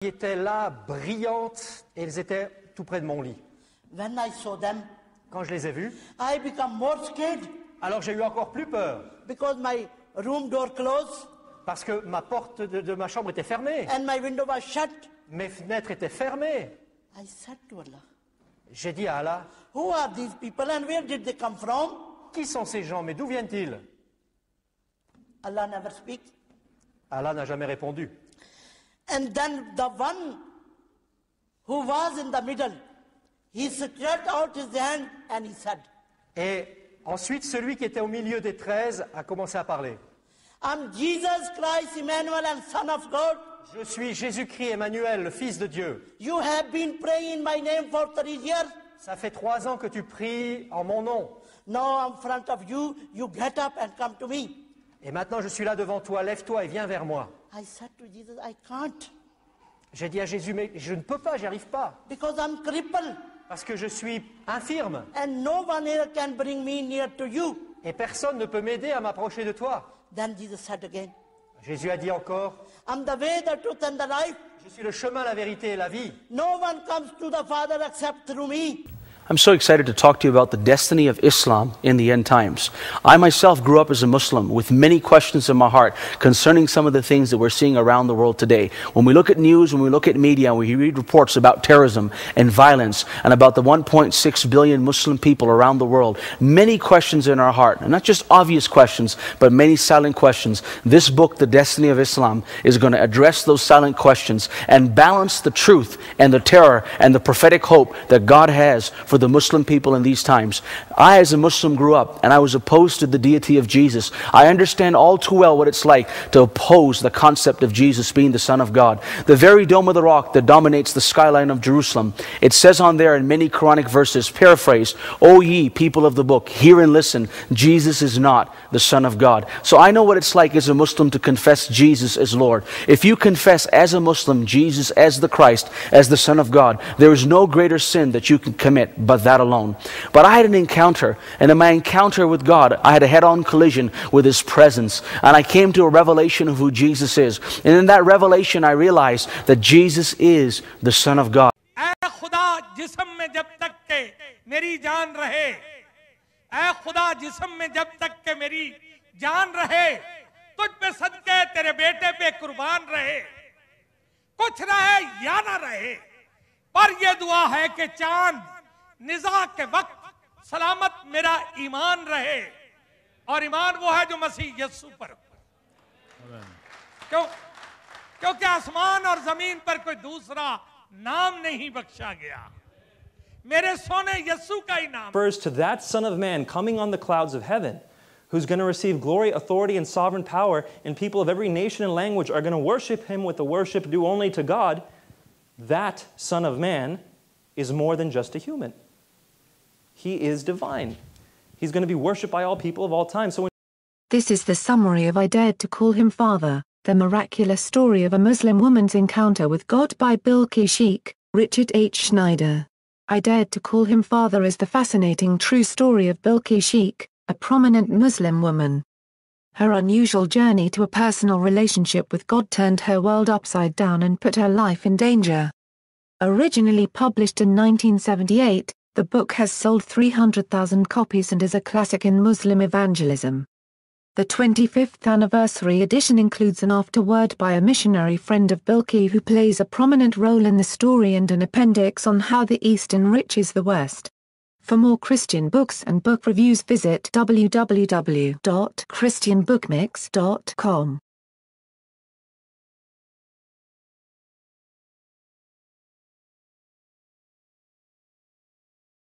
qui étaient là, brillantes, et elles étaient tout près de mon lit. When I saw them, Quand je les ai vues, I become more scared alors j'ai eu encore plus peur, because my room door closed parce que ma porte de ma chambre était fermée, and my window was shut. mes fenêtres étaient fermées. I said to Allah, J'ai dit à Allah, who are these people and where did they come from? qui sont ces gens, mais d'où viennent-ils? Allah never speaks. Allah n'a jamais répondu. And then the one who was in the middle, he stretched out his hand and he said, Et ensuite, celui qui était au milieu des 13 a commencé à parler. I'm Jesus Christ, Emmanuel and Son of God. Je suis Jésus-Christ Emmanuel, le Fils de Dieu. You have been praying in my name for 3 years. Ça fait 3 ans que tu pries en mon nom. Now in front of you, you get up and come to me. Et maintenant, je suis là devant toi. Lève-toi et viens vers moi. I said to Jesus, I can't J'ai dit à Jésus, mais je ne peux pas, j'y arrive pas. because I'm crippled Parce que je suis infirme. and no one here can bring me near to you. Et personne ne peut m'aider à m'approcher de toi. Then Jesus said again, Jésus a dit encore, I'm the way, the truth and the life. je suis le chemin, la vérité et la vie. No one comes to the Father except through me. I'm so excited to talk to you about the destiny of Islam in the end times. I myself grew up as a Muslim with many questions in my heart concerning some of the things that we're seeing around the world today. When we look at news, when we look at media, and we read reports about terrorism and violence and about the 1.6 billion Muslim people around the world, many questions in our heart, and not just obvious questions, but many silent questions. This book, The Destiny of Islam, is going to address those silent questions and balance the truth and the terror and the prophetic hope that God has for the Muslim people in these times. I, as a Muslim, grew up and I was opposed to the deity of Jesus. I understand all too well what it's like to oppose the concept of Jesus being the Son of God. The very Dome of the Rock that dominates the skyline of Jerusalem, it says on there in many Quranic verses, paraphrase, O ye people of the book, hear and listen, Jesus is not the Son of God. So I know what it's like as a Muslim to confess Jesus as Lord. If you confess as a Muslim Jesus as the Christ, as the Son of God, there is no greater sin that you can commit but that alone. But I had an encounter, and in my encounter with God, I had a head-on collision with His presence, and I came to a revelation of who Jesus is. And in that revelation, I realized that Jesus is the Son of God. ऐ खुदा जिस्म में जब तक के मेरी जान रहे, ऐ खुदा जिस्म में जब तक के मेरी जान रहे, तुझ पे सदके तेरे बेटे पे कुर्बान रहे, कुछ रहे या ना रहे, पर ये दुआ है कि चांद निज़ा के वक्त सलामत मेरा ईमान रहे, और ईमान वो है जो मसीह यीशु पर। क्यों? क्योंकि आसमान और जमीन पर कोई दूसरा नाम नहीं बख्शा गया, मेरे सोने यीशु का ही नाम। Refers to that Son of Man coming on the clouds of heaven, who's going to receive glory, authority, and sovereign power, and people of every nation and language are going to worship Him with the worship due only to God. That Son of Man is more than just a human. He is divine. He's going to be worshipped by all people of all time. So This is the summary of I Dared to Call Him Father, the miraculous story of a Muslim woman's encounter with God by Bilqis Sheikh, Richard H. Schneider. I Dared to Call Him Father is the fascinating true story of Bilqis Sheikh, a prominent Muslim woman. Her unusual journey to a personal relationship with God turned her world upside down and put her life in danger. Originally published in 1978, the book has sold 300,000 copies and is a classic in Muslim evangelism. The 25th anniversary edition includes an afterword by a missionary friend of Bilqis who plays a prominent role in the story and an appendix on how the East enriches the West. For more Christian books and book reviews, visit www.christianbookmix.com.